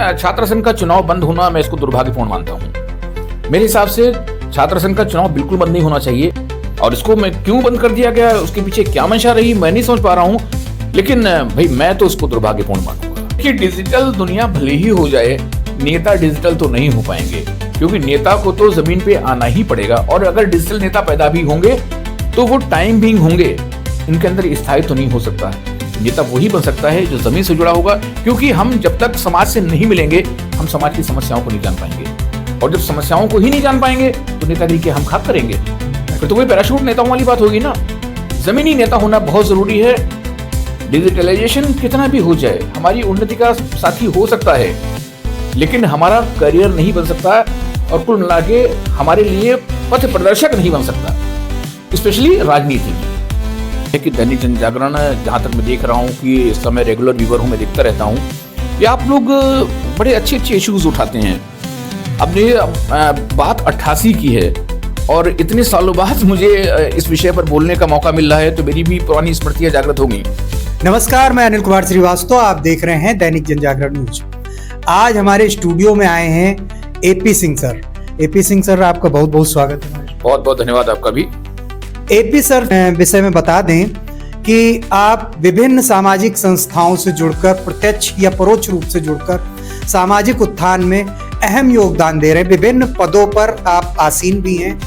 देखिए, छात्र संघ का चुनाव बंद होना मैं इसको दुर्भाग्यपूर्ण मानता हूँ। मेरे हिसाब से छात्र संघ का चुनाव बिल्कुल बंद नहीं होना चाहिए, और इसको मैं क्यों बंद कर दिया गया, उसके पीछे क्या मंशा रही मैं नहीं समझ पा रहा हूँ, लेकिन भाई मैं तो इसको दुर्भाग्यपूर्ण मानूंगा। देखिए, डिजिटल दुनिया भले ही हो जाए, नेता डिजिटल तो नहीं हो पाएंगे, क्योंकि नेता को तो जमीन पे आना ही पड़ेगा। और अगर डिजिटल नेता पैदा भी होंगे तो वो टाइम बीइंग होंगे, इनके अंदर स्थायित्व तो नहीं हो सकता है। नेता वही बन सकता है जो जमीन से जुड़ा होगा, क्योंकि हम जब तक समाज से नहीं मिलेंगे हम समाज की समस्याओं को नहीं जान पाएंगे, और जब समस्याओं को ही नहीं जान पाएंगे तो नेतागिरी के हम खाक करेंगे, फिर तो कोई पैराशूट नेताओं वाली बात होगी ना। जमीनी नेता होना बहुत जरूरी है। डिजिटलाइजेशन कितना भी हो जाए हमारी उन्नति का साथी हो सकता है, लेकिन हमारा करियर नहीं बन सकता, और कुल मिला के हमारे लिए पथ प्रदर्शक नहीं बन सकता, स्पेशली राजनीति में। कि दैनिक जनजागरण, जहाँ तक मैं देख रहा हूँ कि इस समय रेगुलर व्यूअर हूँ, मैं देखता रहता हूँ कि आप लोग बड़े अच्छे अच्छे इश्यूज उठाते हैं। अपने बात 88 की है और इतने सालों बाद मुझे इस विषय पर बोलने का मौका मिल रहा है, तो मेरी भी पुरानी स्मृतियां जागृत होंगी। नमस्कार, मैं अनिल कुमार श्रीवास्तव, आप देख रहे हैं दैनिक जनजागरण न्यूज। आज हमारे स्टूडियो में आए हैं AP Singh sir. AP Singh sir, आपका बहुत बहुत स्वागत है। बहुत बहुत धन्यवाद आपका भी। एपी सर, विषय में बता दें कि आप विभिन्न सामाजिक संस्थाओं से जुड़कर, प्रत्यक्ष या परोक्ष रूप से जुड़कर सामाजिक उत्थान में अहम योगदान दे रहे हैं। विभिन्न पदों पर आप आसीन भी हैं।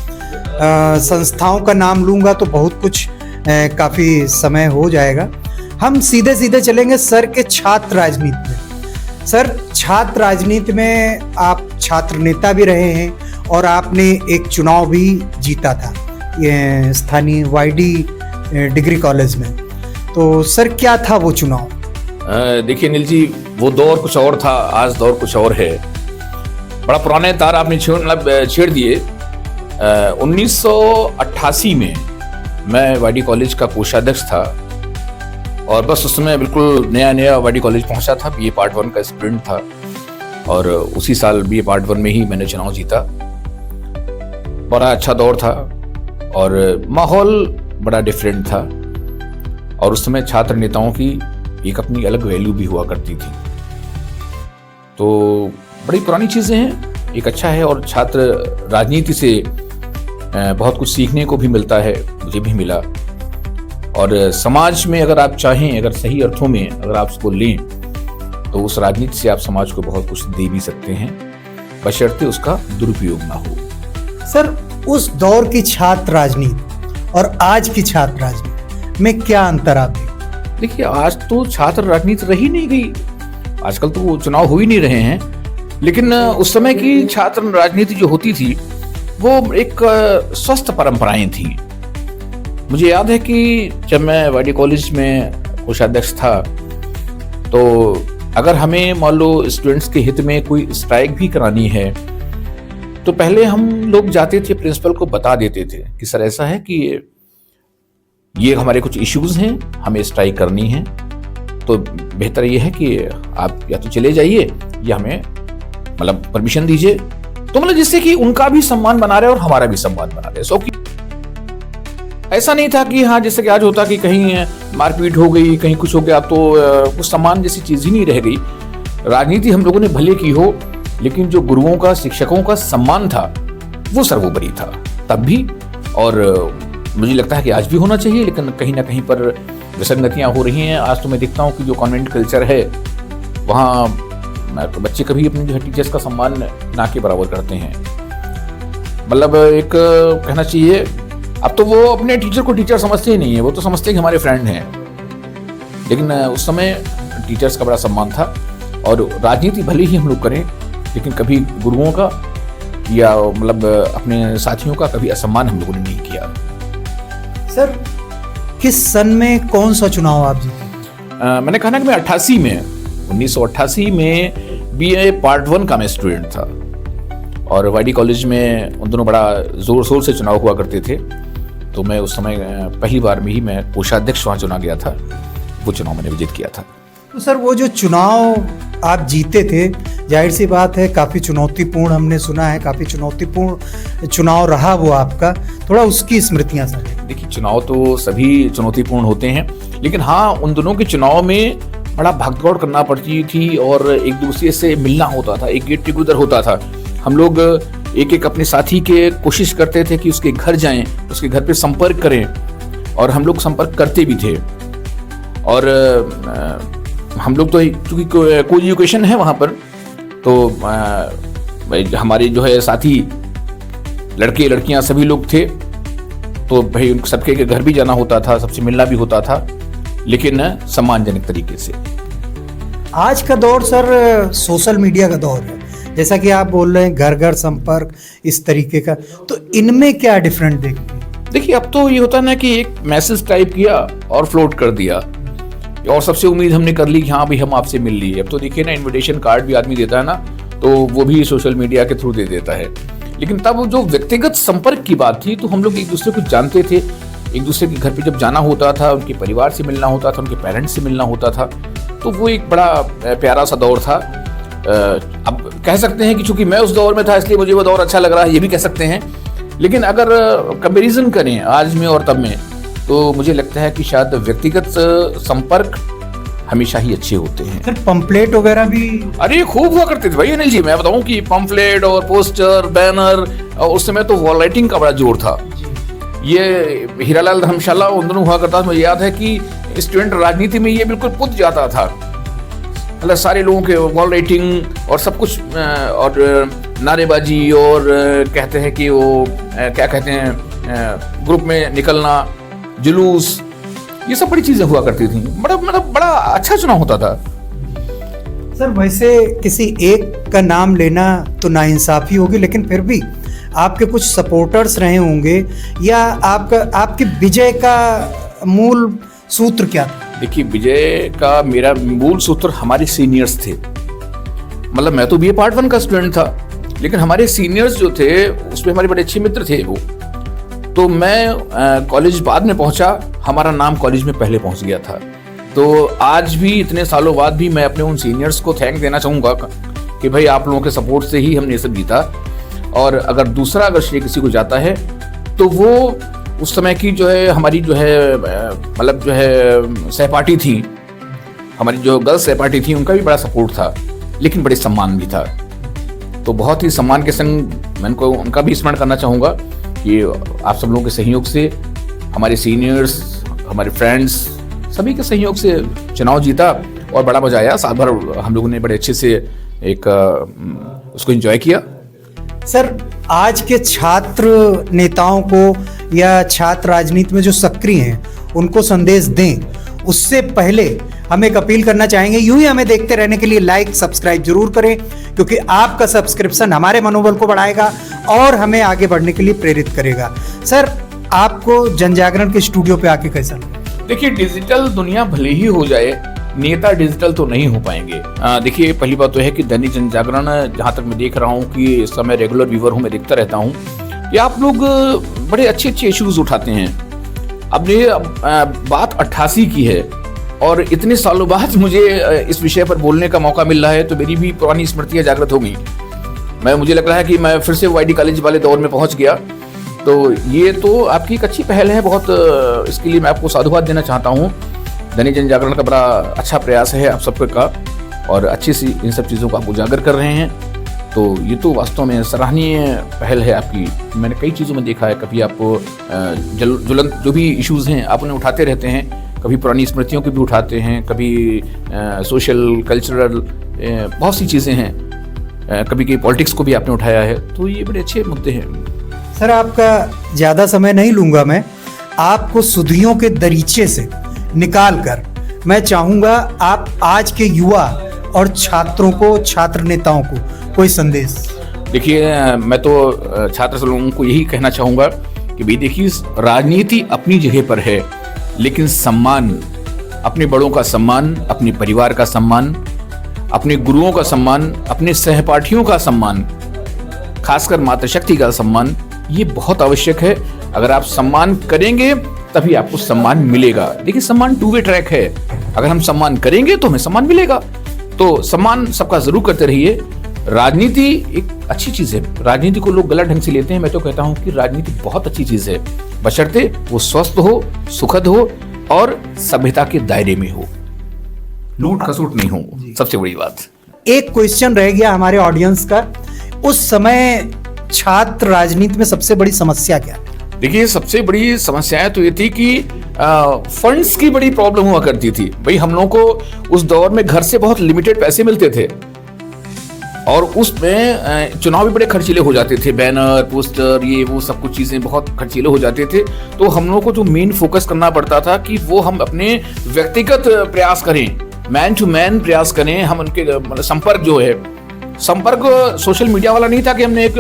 संस्थाओं का नाम लूंगा तो बहुत कुछ काफी समय हो जाएगा। हम सीधे सीधे चलेंगे सर के छात्र राजनीति में। सर, छात्र राजनीति में आप छात्र नेता भी रहे हैं और आपने एक चुनाव भी जीता था ये स्थानीय वाईडी डिग्री कॉलेज में। तो सर, क्या था वो चुनाव? देखिए अनिल जी, वो दौर कुछ और था, आज दौर कुछ और है। बड़ा पुराने तार आपने छेड़ दिए। 1988 में मैं वाईडी कॉलेज का कोषाध्यक्ष था, और बस उस समय बिल्कुल नया नया वाईडी कॉलेज पहुंचा था। बीए पार्ट 1 का स्प्रिंट था, और उसी साल बीए पार्ट 1 में ही मैंने चुनाव जीता। बड़ा अच्छा दौर था और माहौल बड़ा डिफरेंट था, और उस समय छात्र नेताओं की एक अपनी अलग वैल्यू भी हुआ करती थी। तो बड़ी पुरानी चीज़ें हैं, एक अच्छा है, और छात्र राजनीति से बहुत कुछ सीखने को भी मिलता है, मुझे भी मिला। और समाज में अगर आप चाहें, अगर सही अर्थों में अगर आप उसको लें, तो उस राजनीति से आप समाज को बहुत कुछ दे भी सकते हैं, बशर्ते उसका दुरुपयोग ना हो। सर, उस दौर की छात्र राजनीति और आज की छात्र राजनीति में क्या अंतर आप देखते? देखिए, आज तो छात्र राजनीति रही नहीं गई, आजकल तो वो चुनाव हो ही नहीं रहे हैं। लेकिन उस समय की छात्र राजनीति जो होती थी वो एक स्वस्थ परंपराएं थी। मुझे याद है कि जब मैं वाईडी कॉलेज में कोषाध्यक्ष था, तो अगर हमें मान लो स्टूडेंट्स के हित में कोई स्ट्राइक भी करानी है, तो पहले हम लोग जाते थे, प्रिंसिपल को बता देते थे कि सर ऐसा है कि ये हमारे कुछ इश्यूज हैं, हमें स्ट्राइक करनी है, तो बेहतर ये है कि आप या तो चले जाइए या हमें मतलब परमिशन दीजिए। तो मतलब जिससे कि उनका भी सम्मान बना रहे और हमारा भी सम्मान बना रहे। सो कि ऐसा नहीं था कि हाँ, जैसे कि आज होता कि कहीं मारपीट हो गई, कहीं कुछ हो गया, तो कुछ सम्मान जैसी चीज ही नहीं रह गई। राजनीति हम लोगों ने भले की हो, लेकिन जो गुरुओं का, शिक्षकों का सम्मान था वो सर्वोपरि था तब भी, और मुझे लगता है कि आज भी होना चाहिए। लेकिन कहीं ना कहीं पर विसंगतियां हो रही हैं। आज तो मैं देखता हूँ कि जो कॉन्वेंट कल्चर है वहाँ तो बच्चे कभी अपने जो है टीचर्स का सम्मान ना के बराबर करते हैं। मतलब एक कहना चाहिए, अब तो वो अपने टीचर को टीचर समझते ही नहीं है, वो तो समझते हैं कि हमारे फ्रेंड हैं। लेकिन उस समय टीचर्स का बड़ा सम्मान था। और राजनीति भले ही हम लोग करें, लेकिन कभी गुरुओं का या मतलब अपने साथियों का कभी असम्मान हम लोगों ने नहीं किया। सर, किस सन में कौन सा चुनाव आप जीते? मैंने कहा ना कि मैं 1988 में बीए पार्ट 1 का मैं स्टूडेंट था, और वाईडी कॉलेज में उन दोनों बड़ा जोर शोर से चुनाव हुआ करते थे। तो मैं उस समय पहली बार में ही मैं कोषाध्यक्ष वहाँ चुना गया था, वो चुनाव मैंने विजित किया था। तो सर, वो जो चुनाव आप जीते थे, जाहिर सी बात है काफ़ी चुनौतीपूर्ण, हमने सुना है काफ़ी चुनौतीपूर्ण चुनाव रहा वो आपका। थोड़ा उसकी स्मृतियाँ सर। देखिए, चुनाव तो सभी चुनौतीपूर्ण होते हैं, लेकिन हाँ, उन दोनों के चुनाव में बड़ा भागदौड़ करना पड़ती थी और एक दूसरे से मिलना होता था, एक गेट टुगेदर होता था। हम लोग एक एक अपने साथी के कोशिश करते थे कि उसके घर जाएं, उसके घर पे संपर्क करें, और हम लोग संपर्क करते भी थे। और हम लोग तो चूँकि को एजुकेशन है वहाँ पर, तो हमारे जो है साथी लड़के लड़कियाँ सभी लोग थे, तो भाई सबके घर भी जाना होता था, सबसे मिलना भी होता था, लेकिन सम्मानजनक तरीके से। आज का दौर सर सोशल मीडिया का दौर है, जैसा कि आप बोल रहे हैं घर घर संपर्क इस तरीके का, तो इनमें क्या डिफरेंट देखते हैं? देखिए, अब तो ये होता है ना कि एक मैसेज टाइप किया और फ्लोट कर दिया, और सबसे उम्मीद हमने कर ली कि हाँ भाई हम आपसे मिल लिए। अब तो देखिए ना, इनविटेशन कार्ड भी आदमी देता है ना, तो वो भी सोशल मीडिया के थ्रू दे देता है। लेकिन तब जो व्यक्तिगत संपर्क की बात थी, तो हम लोग एक दूसरे को जानते थे, एक दूसरे के घर पे जब जाना होता था, उनके परिवार से मिलना होता था, उनके पेरेंट्स से मिलना होता था, तो वो एक बड़ा प्यारा सा दौर था। अब कह सकते हैं कि चूंकि मैं उस दौर में था इसलिए मुझे वो दौर अच्छा लग रहा है, ये भी कह सकते हैं। लेकिन अगर कंपैरिजन करें आज में और तब में, तो मुझे लगता है कि शायद व्यक्तिगत संपर्क हमेशा ही अच्छे होते हैं। सर पंपलेट वगैरह भी अरे खूब हुआ करते थे भाई अनिल जी। मैं बताऊं कि पंपलेट और पोस्टर, बैनर, और उस समय तो वॉल राइटिंग का बड़ा जोर था। ये हीरालाल धर्मशाला उन दोनों हुआ करता था। मुझे याद है कि स्टूडेंट राजनीति में ये बिल्कुल पुत जाता था, मतलब सारे लोगों के वॉल राइटिंग और सब कुछ, और नारेबाजी, और कहते हैं कि वो क्या कहते हैं, ग्रुप में निकलना, जुलूस, ये सब बड़ी चीजें हुआ करती थी। बड़ा अच्छा चुनाव होता था। सर वैसे किसी एक का नाम लेना तो नाइंसाफी होगी, लेकिन फिर भी आपके कुछ सपोर्टर्स रहे होंगे, या आपके विजय का मूल सूत्र क्या था? देखिए, विजय का मेरा मूल सूत्र हमारे सीनियर्स थे। मतलब मैं तो बीए पार्ट 1 का स्टूडेंट था, लेकिन हमारे सीनियर्स जो थे उसमें हमारे बड़े अच्छे मित्र थे वो। तो मैं कॉलेज बाद में पहुंचा, हमारा नाम कॉलेज में पहले पहुंच गया था। तो आज भी इतने सालों बाद भी मैं अपने उन सीनियर्स को थैंक देना चाहूँगा कि भाई आप लोगों के सपोर्ट से ही हमने ये सब जीता। और अगर दूसरा अगर श्रेय किसी को जाता है, तो वो उस समय की जो है हमारी जो है मतलब जो है सहपाठी थी, हमारी जो गर्ल्स सहपाठी थी, उनका भी बड़ा सपोर्ट था, लेकिन बड़े सम्मान भी था। तो बहुत ही सम्मान के संग मैं उनका भी स्मरण करना चाहूँगा कि आप सब लोगों के सहयोग से, हमारे सीनियर्स, हमारे फ्रेंड्स, सभी के सहयोग से चुनाव जीता और बड़ा मजा आया। साल भर हम लोगों ने बड़े अच्छे से एक उसको एंजॉय किया। सर आज के छात्र नेताओं को या छात्र राजनीति में जो सक्रिय हैं उनको संदेश दें, उससे पहले हम एक अपील करना चाहेंगे, यूं ही हमें देखते रहने के लिए लाइक सब्सक्राइब जरूर करें, क्योंकि आपका सब्सक्रिप्शन हमारे मनोबल को बढ़ाएगा और हमें आगे बढ़ने के लिए प्रेरित करेगा। सर आपको जनजागरण के स्टूडियो पे आके कैसा लगा? देखिए, डिजिटल दुनिया भले ही हो जाए, नेता डिजिटल तो नहीं हो पाएंगे। देखिए, पहली बात तो है कि दैनिक जनजागरण, जहाँ तक मैं देख रहा हूँ कि इस समय रेगुलर व्यूअर हूँ, मैं देखता रहता हूँ कि आप लोग बड़े अच्छे अच्छे इश्यूज उठाते हैं। अब ये बात 88 की है और इतने सालों बाद मुझे इस विषय पर बोलने का मौका मिल रहा है, तो मेरी भी पुरानी स्मृतियाँ जागृत हो गई। मुझे लग रहा है कि मैं फिर से वाईडी कॉलेज वाले दौर में पहुँच गया। तो ये तो आपकी एक अच्छी पहल है, बहुत इसके लिए मैं आपको साधुवाद देना चाहता हूँ। दैनिक जनजागरण का बड़ा अच्छा प्रयास है आप सबके का, और अच्छी सी इन सब चीज़ों को आप उजागर कर रहे हैं, तो ये तो वास्तव में सराहनीय पहल है आपकी। मैंने कई चीज़ों में देखा है, कभी आपको ज्वलंत जो भी इश्यूज़ हैं आप उन्हें उठाते रहते हैं, कभी पुरानी स्मृतियों को भी उठाते हैं, कभी सोशल कल्चरल बहुत सी चीज़ें हैं, कभी कभी पॉलिटिक्स को भी आपने उठाया है, तो ये बड़े अच्छे मुद्दे हैं। सर आपका ज़्यादा समय नहीं लूँगा मैं, आपको सुधियों के दरीचे से निकाल कर मैं चाहूँगा आप आज के युवा और छात्रों को, छात्र नेताओं को कोई संदेश। देखिए, मैं तो छात्र लोगों को यही कहना चाहूँगा कि भाई देखिए, राजनीति अपनी जगह पर है, लेकिन सम्मान, अपने बड़ों का सम्मान, अपने परिवार का सम्मान, अपने गुरुओं का सम्मान, अपने सहपाठियों का सम्मान, खासकर मातृशक्ति का सम्मान, ये बहुत आवश्यक है। अगर आप सम्मान करेंगे तभी आपको सम्मान मिलेगा। देखिए, सम्मान 2 वे ट्रैक है, अगर हम सम्मान करेंगे तो हमें सम्मान मिलेगा। तो सम्मान सबका जरूर करते रहिए। राजनीति एक अच्छी चीज है, राजनीति को लोग गलत ढंग से लेते हैं। मैं तो कहता हूं कि राजनीति बहुत अच्छी चीज है, बशर्ते वो स्वस्थ हो, सुखद हो और सभ्यता के दायरे में हो। लूट खसूट नहीं हूँ, सबसे बड़ी बात। एक क्वेश्चन रह गया हमारे ऑडियंस का, उस समय छात्र राजनीति में सबसे बड़ी समस्या क्या है? देखिए, सबसे बड़ी समस्या तो ये थी कि फंड्स की बड़ी प्रॉब्लम हुआ करती थी। भाई, हम लोगों को उस दौर में घर से बहुत लिमिटेड पैसे मिलते थे और उसमें चुनाव भी बड़े खर्चीले हो जाते थे, बैनर, पोस्टर, ये वो सब कुछ चीजें बहुत खर्चीले हो जाते थे। तो हम लोगों को जो मेन फोकस करना पड़ता था कि वो हम अपने व्यक्तिगत प्रयास करें, मैन टू मैन प्रयास करें। हम उनके संपर्क जो है, संपर्क सोशल मीडिया वाला नहीं था कि हमने एक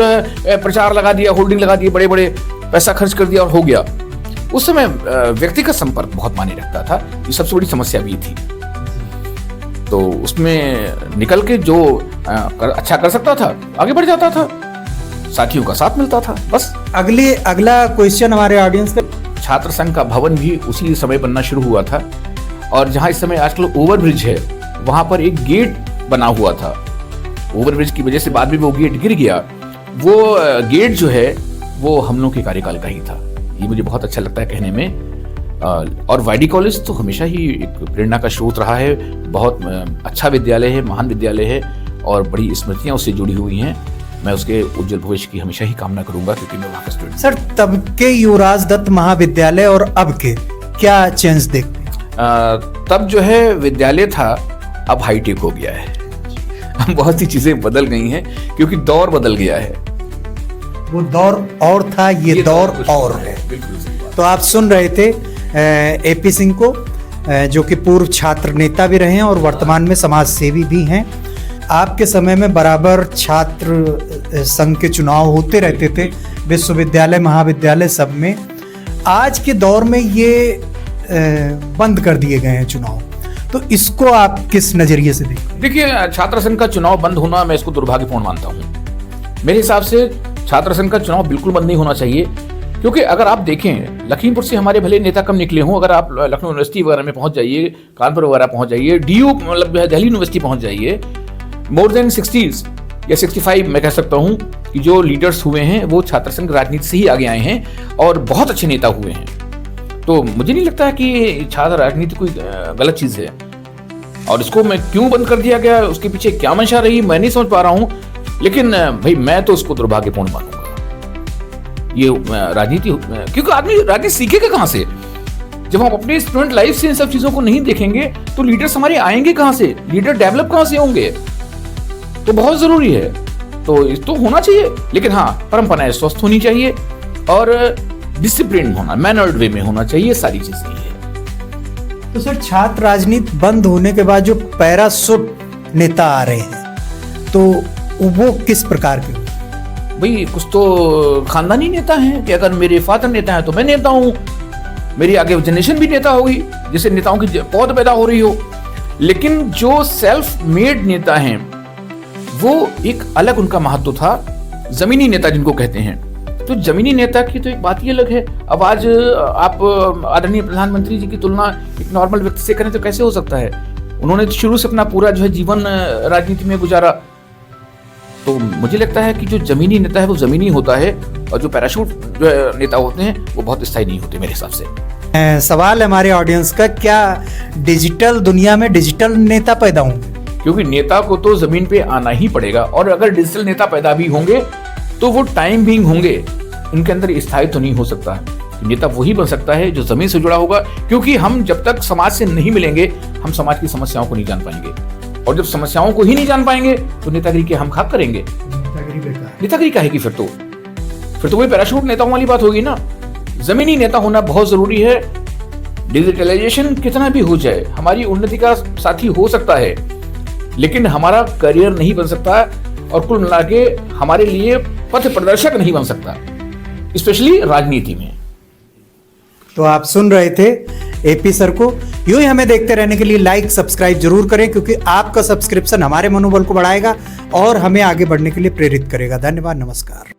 प्रचार लगा दिया, होल्डिंग लगा दिए, बड़े बड़े पैसा खर्च कर दिया और हो गया। उस समय व्यक्तिगत संपर्क बहुत मायने रखता था। ये सबसे बड़ी समस्या भी थी। तो उसमें निकल के जो अच्छा कर सकता था आगे बढ़ जाता था, साथियों का साथ मिलता था, बस। अगला क्वेश्चन हमारे ऑडियंस का, छात्र संघ का भवन भी उसी समय बनना शुरू हुआ था और जहां इस समय आजकल ओवरब्रिज है, वहां पर एक गेट बना हुआ था। ओवरब्रिज की वजह से बाद में वो गेट गिर गया। वो गेट जो है वो हम लोग के कार्यकाल का ही था। ये मुझे बहुत अच्छा लगता है कहने में। और वाईडी कॉलेज तो हमेशा ही एक प्रेरणा का स्रोत रहा है। बहुत अच्छा विद्यालय है, महान विद्यालय है और बड़ी स्मृतियां उससे जुड़ी हुई हैं। मैं उसके उज्जवल भविष्य की हमेशा ही कामना करूंगा क्योंकि मैं वहाँ का स्टूडेंट। सर, तब के युवराज दत्त महाविद्यालय और अब के क्या चेंज देखते हैं? तब जो है विद्यालय था, अब हाईटेक हो गया है। बहुत सी चीजें बदल गई हैं क्योंकि दौर बदल गया है। वो दौर और था, ये दौर और है। तो आप सुन रहे थे एपी सिंह को, जो कि पूर्व छात्र नेता भी रहे हैं और वर्तमान में समाज सेवी भी हैं। आपके समय में बराबर छात्र संघ के चुनाव होते रहते थे, विश्वविद्यालय, महाविद्यालय, सब में। आज के दौर में ये बंद कर दिए गए हैं चुनाव, तो इसको आप किस नजरिए से देखते? देखिए, छात्र संघ का चुनाव बंद होना मैं इसको दुर्भाग्यपूर्ण मानता हूँ। मेरे हिसाब से छात्र संघ का चुनाव बिल्कुल बंद नहीं होना चाहिए, क्योंकि अगर आप देखें, लखीमपुर से हमारे भले नेता कम निकले हों, अगर आप लखनऊ यूनिवर्सिटी वगैरह में पहुंच जाइए, कानपुर वगैरह पहुंच जाइए, डीयू मतलब दिल्ली यूनिवर्सिटी पहुंच जाइए, मोर देन 60 या 65 मैं कह सकता हूं कि जो लीडर्स हुए हैं वो छात्र संघ राजनीति से ही आगे आए हैं और बहुत अच्छे नेता हुए हैं। तो मुझे नहीं लगता है कि छात्र राजनीति कोई गलत चीज है और इसको मैं क्यों बंद कर दिया गया, उसके पीछे क्या मंशा रही, मैं नहीं समझ पा रहा हूं। लेकिन भाई, मैं तो उसको दुर्भाग्यपूर्ण मानूंगा ये राजनीति, क्योंकि आदमी राजनीति सीखेगा कहां से? जब हम अपने स्टूडेंट लाइफ से इन सब चीजों को नहीं देखेंगे तो लीडर्स हमारे आएंगे कहां से, लीडर डेवलप कहां से होंगे? तो बहुत जरूरी है। तो इस तो होना चाहिए, लेकिन हाँ, परंपराएं स्वस्थ होनी चाहिए और डिसिप्लिन होना, मैनर्ड वे में होना चाहिए, सारी चीजें है। तो सर, छात्र राजनीति बंद होने के बाद जो पैराशूट नेता आ रहे हैं, तो वो किस प्रकार के? भाई, कुछ तो खानदानी नेता हैं कि अगर मेरे फादर नेता हैं तो मैं नेता हूं, मेरी आगे जनरेशन भी नेता होगी, जिससे नेताओं की पौध पैदा हो रही हो। लेकिन जो सेल्फ मेड नेता हैं वो एक अलग उनका महत्व था, जमीनी नेता जिनको कहते हैं। तो जमीनी नेता की तो एक बात ही अलग है। अब आज आप आदरणीय प्रधानमंत्री जी की तुलना एक नॉर्मल व्यक्ति से करें तो कैसे हो सकता है? उन्होंने शुरू से अपना पूरा जो है जीवन राजनीति में गुजारा। तो मुझे लगता है कि जो जमीनी नेता है वो जमीनी होता है और जो पैराशूट जो है नेता होते हैं वो बहुत स्थायी नहीं होते मेरे हिसाब से। सवाल है हमारे ऑडियंस का, क्या डिजिटल दुनिया में डिजिटल नेता पैदा होंगे? क्योंकि नेता को तो जमीन पे आना ही पड़ेगा और अगर डिजिटल नेता पैदा भी होंगे तो वो टाइम बीइंग होंगे, इनके अंदर स्थायित्व तो नहीं हो सकता। नेता वही बन सकता है जो जमीन से जुड़ा होगा, क्योंकि हम जब तक समाज से नहीं मिलेंगे हम समाज की समस्याओं को नहीं जान पाएंगे और जब समस्याओं को ही नहीं जान पाएंगे तो नेतागिरी के हम खाक करेंगे। नेतागिरी का है कि फिर तो वही पैराशूट नेताओं वाली बात होगी ना। जमीनी नेता होना बहुत जरूरी है। डिजिटलाइजेशन कितना भी हो जाए हमारी उन्नति का साथी हो सकता है, लेकिन हमारा करियर नहीं बन सकता और कुल मिला के हमारे लिए पथ प्रदर्शक नहीं बन सकता, स्पेशली राजनीति में। तो आप सुन रहे थे एपी सर को। यूं ही हमें देखते रहने के लिए लाइक सब्सक्राइब जरूर करें, क्योंकि आपका सब्सक्रिप्शन हमारे मनोबल को बढ़ाएगा और हमें आगे बढ़ने के लिए प्रेरित करेगा। धन्यवाद, नमस्कार।